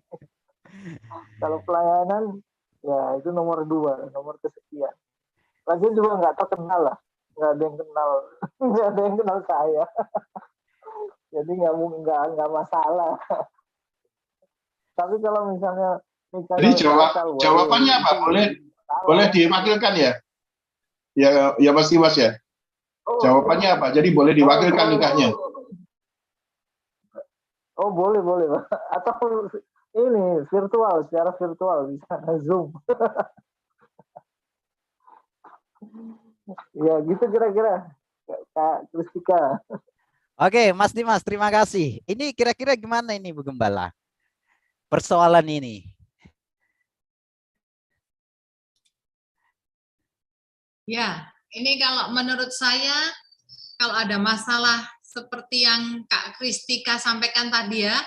Kalau pelayanan ya itu nomor 2, nomor kesekian. Lagian juga nggak terkenal lah, nggak ada yang kenal saya. Jadi nggak masalah. Tapi kalau misalnya jadi jawabannya apa? Boleh diwakilkan ya? Ya pasti Mas ya. Jawabannya apa? Jadi boleh diwakilkan nikahnya. Oh boleh Pak. Atau ini secara virtual bisa Zoom. Ya gitu kira-kira Kak Kristika. Oke Mas Dimas terima kasih. Ini kira-kira gimana ini Bu Gembala? Persoalan ini. Ya, ini kalau menurut saya kalau ada masalah seperti yang Kak Kristika sampaikan tadi ya,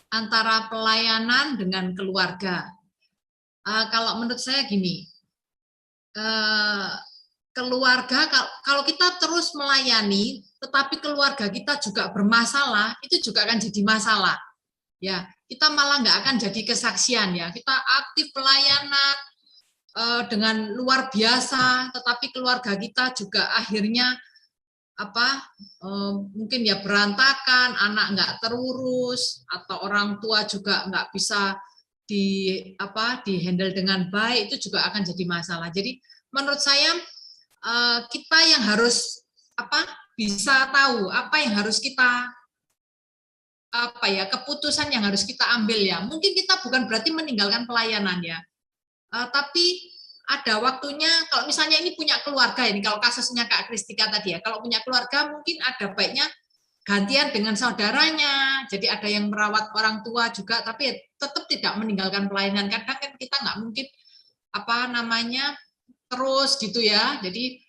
antara pelayanan dengan keluarga. Kalau menurut saya gini, keluarga, kalau kita terus melayani, tetapi keluarga kita juga bermasalah, itu juga akan jadi masalah. Ya, kita malah nggak akan jadi kesaksian ya. Kita aktif pelayanan dengan luar biasa, tetapi keluarga kita juga akhirnya mungkin ya berantakan, anak nggak terurus, atau orang tua juga nggak bisa di handle dengan baik, itu juga akan jadi masalah. Jadi menurut saya kita yang harus bisa tahu apa yang harus kita keputusan yang harus kita ambil ya. Mungkin kita bukan berarti meninggalkan pelayanan ya, tapi ada waktunya. Kalau misalnya ini punya keluarga, ini kalau kasusnya Kak Kristika tadi ya, kalau punya keluarga mungkin ada baiknya gantian dengan saudaranya. Jadi ada yang merawat orang tua juga, tapi tetap tidak meninggalkan pelayanan. Kadang kan kita nggak mungkin terus gitu ya. Jadi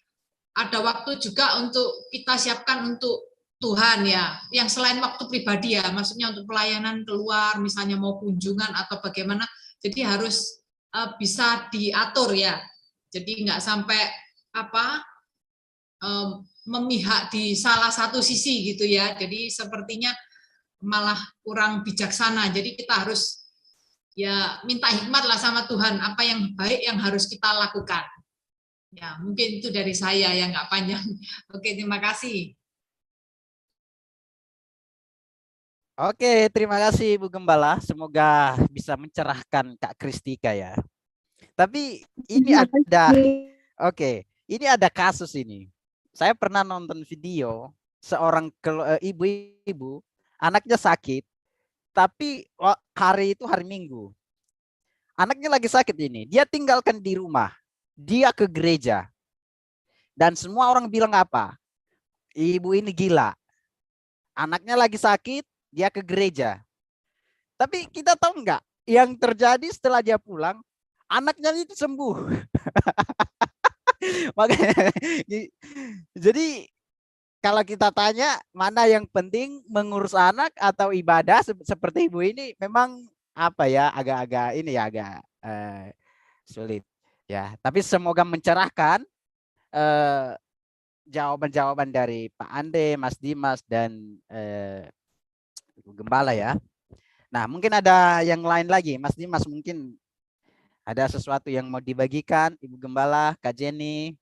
ada waktu juga untuk kita siapkan untuk Tuhan ya, yang selain waktu pribadi ya, maksudnya untuk pelayanan keluar, misalnya mau kunjungan atau bagaimana. Jadi harus bisa diatur ya. Jadi nggak sampai memihak di salah satu sisi gitu ya. Jadi sepertinya malah kurang bijaksana. Jadi kita harus ya minta hikmat lah sama Tuhan, apa yang baik yang harus kita lakukan. Ya, mungkin itu dari saya yang nggak panjang. Oke, terima kasih. Oke, terima kasih Bu Gembala. Semoga bisa mencerahkan Kak Kristika ya. Tapi ini ini ada kasus ini. Saya pernah nonton video seorang ibu-ibu, anaknya sakit, tapi hari itu hari Minggu. Anaknya lagi sakit ini, dia tinggalkan di rumah, dia ke gereja. Dan semua orang bilang apa? Ibu ini gila. Anaknya lagi sakit, dia ke gereja. Tapi kita tahu nggak, yang terjadi setelah dia pulang, anaknya itu sembuh. Makanya, jadi kalau kita tanya mana yang penting, mengurus anak atau ibadah seperti ibu ini, memang agak-agak ini ya, agak sulit ya. Tapi semoga mencerahkan jawaban-jawaban dari Pak Ande, Mas Dimas, dan Ibu Gembala ya. Nah, mungkin ada yang lain lagi, Mas Dimas, mungkin ada sesuatu yang mau dibagikan, Ibu Gembala, Kak Jenny.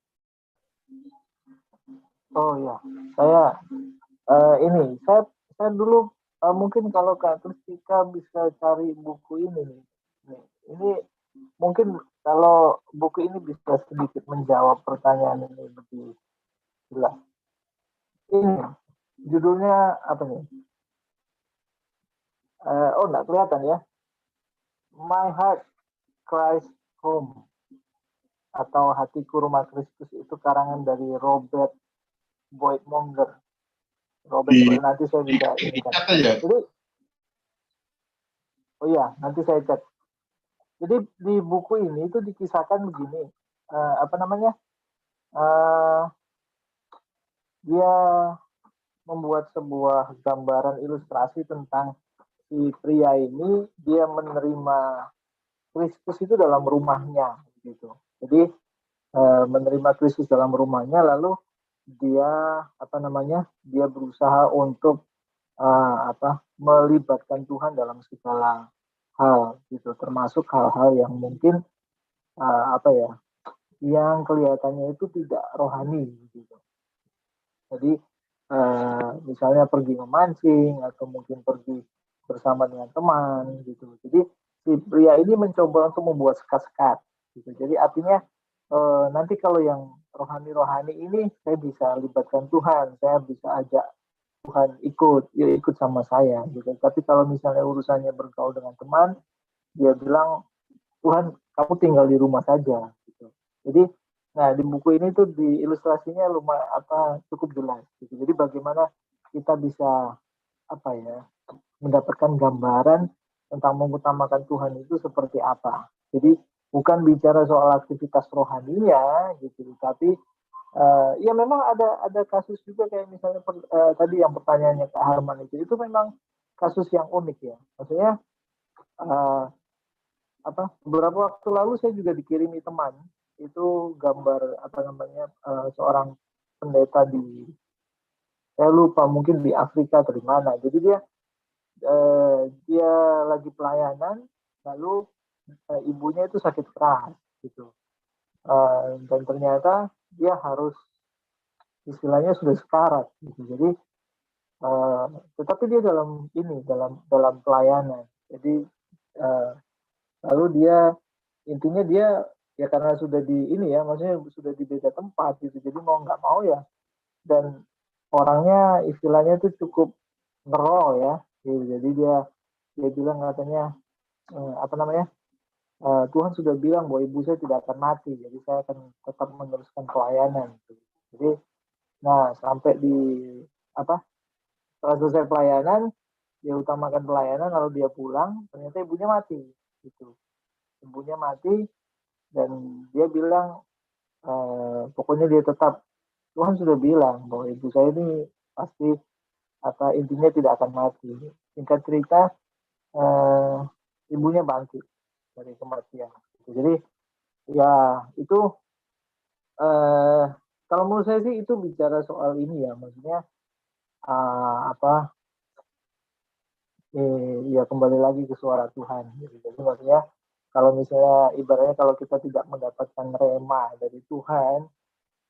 Oh ya, saya dulu mungkin kalau Kak Kristika bisa cari buku ini nih. Ini mungkin kalau buku ini bisa sedikit menjawab pertanyaan ini lebih jelas. Ini judulnya apa nih? Nggak kelihatan ya. My Heart Cries Home, atau Hatiku Rumah Kristus, itu karangan dari Robert Boyd Monger. Nanti saya bisa Jadi, nanti saya cek. Jadi di buku ini itu dikisahkan begini, dia membuat sebuah gambaran ilustrasi tentang si pria ini, dia menerima Kristus itu dalam rumahnya gitu. Jadi menerima Kristus dalam rumahnya, lalu dia dia berusaha untuk melibatkan Tuhan dalam segala hal gitu, termasuk hal-hal yang mungkin yang kelihatannya itu tidak rohani gitu. Jadi misalnya pergi memancing atau mungkin pergi bersama dengan teman gitu. Jadi si pria ini mencoba untuk membuat sekat-sekat gitu. Jadi artinya nanti kalau yang rohani-rohani ini saya bisa libatkan Tuhan, saya bisa ajak Tuhan ikut sama saya gitu. Tapi kalau misalnya urusannya bergaul dengan teman, dia bilang, Tuhan, kamu tinggal di rumah saja gitu. Jadi di buku ini tuh di ilustrasinya cukup jelas gitu. Jadi bagaimana kita bisa mendapatkan gambaran tentang mengutamakan Tuhan itu seperti apa. Jadi bukan bicara soal aktivitas rohaninya gitu, tapi ya memang ada kasus juga kayak misalnya tadi yang pertanyaannya Kak Harman itu memang kasus yang unik ya. Maksudnya beberapa waktu lalu saya juga dikirimi teman itu gambar apa namanya seorang pendeta di, saya lupa, mungkin di Afrika atau di mana. Jadi dia lagi pelayanan, lalu ibunya itu sakit keras gitu. Dan ternyata dia harus, istilahnya sudah sekarat gitu. Jadi tetapi dia dalam pelayanan. Jadi lalu dia, intinya dia ya karena sudah di ini ya, maksudnya sudah di beda tempat gitu. Jadi mau nggak mau ya, dan orangnya istilahnya itu cukup ngerol ya. Gitu. Jadi dia bilang katanya apa namanya, Tuhan sudah bilang bahwa ibu saya tidak akan mati, jadi saya akan tetap meneruskan pelayanan. Gitu. Jadi, nah sampai di apa? Setelah selesai pelayanan, dia utamakan pelayanan, lalu dia pulang, ternyata ibunya mati. Gitu. Ibunya mati, dan dia bilang, pokoknya dia tetap, Tuhan sudah bilang bahwa ibu saya ini pasti intinya tidak akan mati. Singkat cerita, ibunya bangkit dari kematian. Jadi ya itu kalau menurut saya sih itu bicara soal ini ya, maksudnya ya kembali lagi ke suara Tuhan. Gitu. Jadi maksudnya kalau misalnya ibaratnya kalau kita tidak mendapatkan rema dari Tuhan,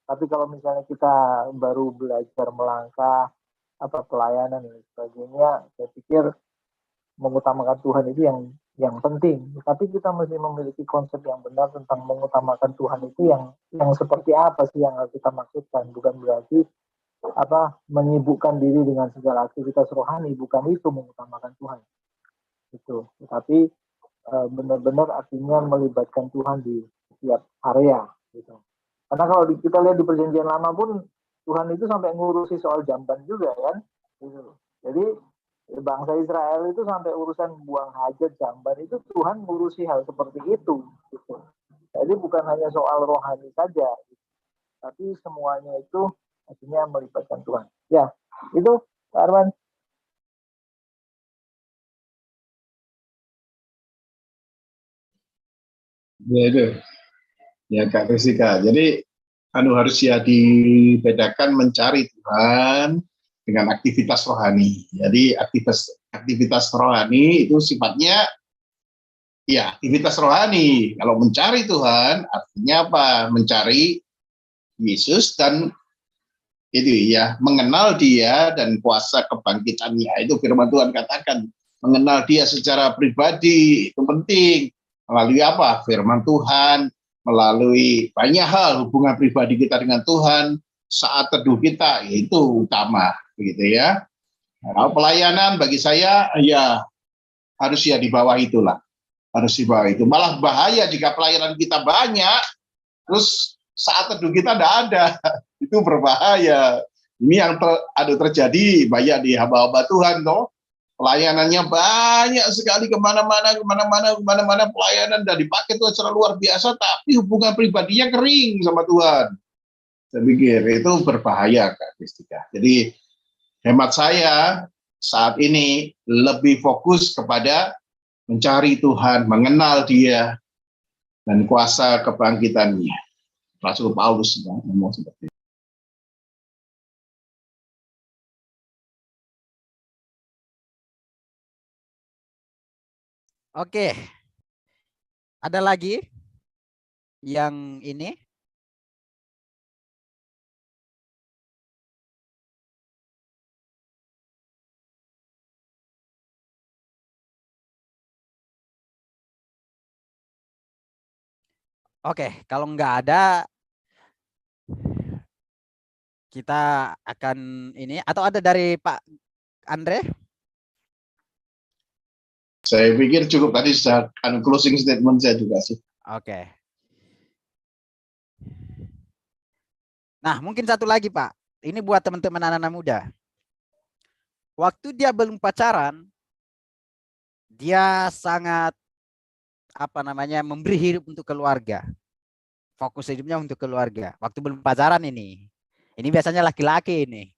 tapi kalau misalnya kita baru belajar melangkah pelayanan dan sebagainya, saya pikir mengutamakan Tuhan itu yang penting. Tapi kita mesti memiliki konsep yang benar tentang mengutamakan Tuhan itu yang seperti apa sih yang kita maksudkan. Bukan berarti menyibukkan diri dengan segala aktivitas rohani, bukan itu mengutamakan Tuhan. Itu. Tetapi benar-benar artinya melibatkan Tuhan di setiap area gitu. Karena kalau kita lihat di perjanjian lama pun Tuhan itu sampai ngurusi soal jamban juga kan. Gitu. Jadi bangsa Israel itu sampai urusan buang hajat jamban itu Tuhan ngurusi hal seperti itu. Gitu. Jadi bukan hanya soal rohani saja, gitu. Tapi semuanya itu artinya melibatkan Tuhan. Ya, itu Pak Arman. Ya itu, ya Kak Jessica. Jadi harus ya dibedakan mencari Tuhan dengan aktivitas rohani. Jadi aktivitas rohani itu sifatnya ya aktivitas rohani. Kalau mencari Tuhan artinya apa? Mencari Yesus dan itu ya mengenal Dia dan kuasa kebangkitannya. Itu firman Tuhan katakan, mengenal Dia secara pribadi itu penting. Melalui apa? Firman Tuhan, melalui banyak hal hubungan pribadi kita dengan Tuhan, saat teduh kita itu utama, begitu ya. Nah, pelayanan bagi saya ya harus ya di bawah itulah, harus di bawah itu. Malah bahaya jika pelayanan kita banyak, terus saat teduh kita tidak ada, itu berbahaya. Ini yang terjadi banyak di hamba-hamba Tuhan, toh. Pelayanannya banyak sekali kemana-mana pelayanan dan dipakai Tuhan secara luar biasa, tapi hubungan pribadinya kering sama Tuhan. Saya pikir itu berbahaya, Kak Kristika. Jadi hemat saya saat ini lebih fokus kepada mencari Tuhan, mengenal Dia dan kuasa kebangkitannya. Rasul Paulus ngomong seperti itu. Oke. Ada lagi yang ini? Oke, kalau nggak ada, kita akan ini, atau ada dari Pak Andre? Saya pikir cukup tadi closing statement saya juga sih. Oke. Nah, mungkin satu lagi Pak. Ini buat teman-teman anak-anak muda. Waktu dia belum pacaran, dia sangat memberi hidup untuk keluarga. Fokus hidupnya untuk keluarga. Waktu belum pacaran ini biasanya laki-laki ini.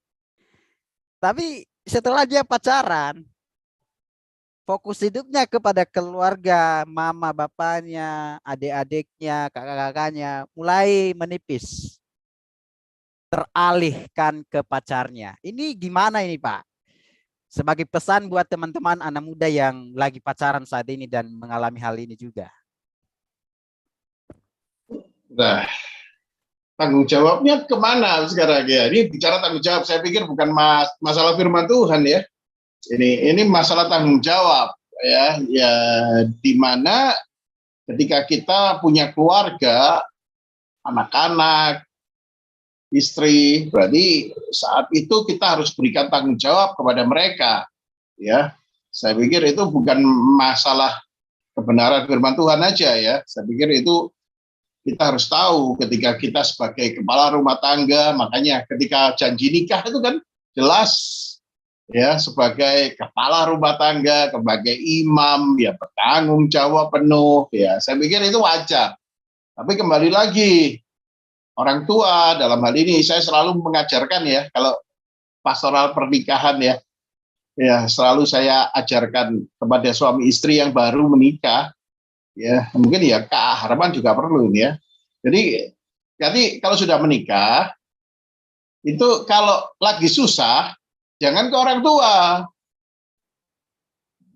Tapi setelah dia pacaran, fokus hidupnya kepada keluarga, mama, bapaknya, adik-adiknya, kakak-kakaknya mulai menipis, teralihkan ke pacarnya. Ini gimana ini Pak? Sebagai pesan buat teman-teman anak muda yang lagi pacaran saat ini dan mengalami hal ini juga. Nah, tanggung jawabnya kemana sekarang ya? Ini bicara tanggung jawab, saya pikir bukan masalah firman Tuhan ya. Ini masalah tanggung jawab ya, ya di mana ketika kita punya keluarga, anak-anak, istri, berarti saat itu kita harus berikan tanggung jawab kepada mereka ya. Saya pikir itu bukan masalah kebenaran firman Tuhan aja ya. Saya pikir itu kita harus tahu ketika kita sebagai kepala rumah tangga, makanya ketika janji nikah itu kan jelas ya, sebagai kepala rumah tangga, sebagai imam, ya bertanggung jawab penuh, ya saya pikir itu wajar. Tapi kembali lagi, orang tua dalam hal ini saya selalu mengajarkan ya, kalau pastoral pernikahan ya selalu saya ajarkan kepada suami istri yang baru menikah, ya mungkin ya Kak Harman juga perlu ini ya. Jadi kalau sudah menikah, itu kalau lagi susah, jangan ke orang tua,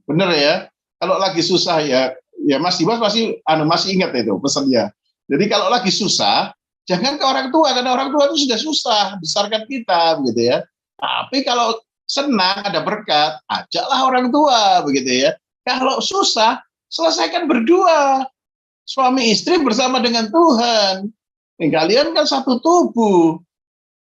bener ya. Kalau lagi susah ya Mas Dimas masih ingat itu pesannya. Jadi kalau lagi susah, jangan ke orang tua karena orang tua itu sudah susah besarkan kita, begitu ya. Tapi kalau senang ada berkat, ajaklah orang tua, begitu ya. Kalau susah, selesaikan berdua, suami istri bersama dengan Tuhan. Kalian kan satu tubuh.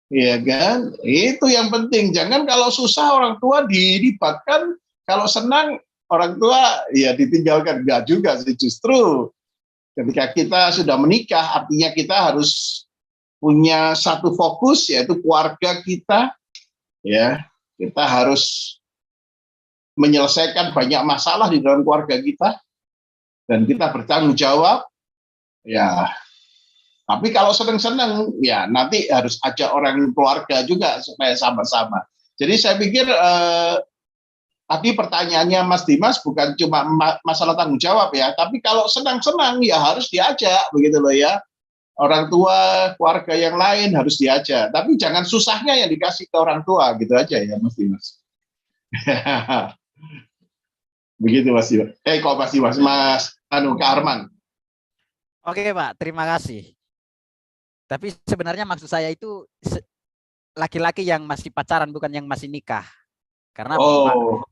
Iya kan, itu yang penting. Jangan kalau susah orang tua dilibatkan, kalau senang orang tua ya ditinggalkan. Enggak juga sih, justru ketika kita sudah menikah artinya kita harus punya satu fokus, yaitu keluarga kita. Ya, kita harus menyelesaikan banyak masalah di dalam keluarga kita dan kita bertanggung jawab. Ya, tapi kalau senang-senang, ya nanti harus ajak orang keluarga juga supaya sama-sama. Jadi saya pikir tadi pertanyaannya Mas Dimas bukan cuma masalah tanggung jawab ya, tapi kalau senang-senang ya harus diajak, begitu loh ya. Orang tua, keluarga yang lain harus diajak. Tapi jangan susahnya yang dikasih ke orang tua, gitu aja ya Mas Dimas. Begitu Mas Dimas. Kok Mas Dimas, Kak Arman. Oke Pak, terima kasih. Tapi sebenarnya maksud saya itu laki-laki yang masih pacaran, bukan yang masih nikah. Karena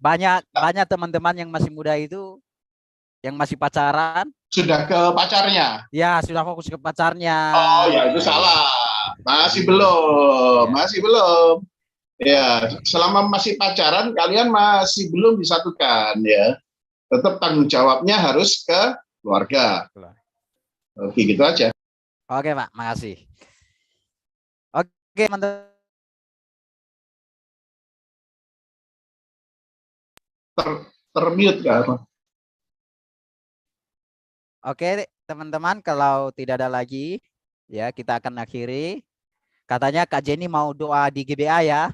banyak teman-teman yang masih muda itu yang masih pacaran. Sudah ke pacarnya? Ya, sudah fokus ke pacarnya. Oh ya, itu salah. Masih belum, masih belum. Ya, selama masih pacaran kalian masih belum disatukan ya. Tetap tanggung jawabnya harus ke keluarga. Oke, gitu aja. Oke Pak, makasih. Oke teman-teman. Termute Kak. Oke teman-teman, kalau tidak ada lagi ya kita akan akhiri. Katanya Kak Jenny mau doa di GBA ya.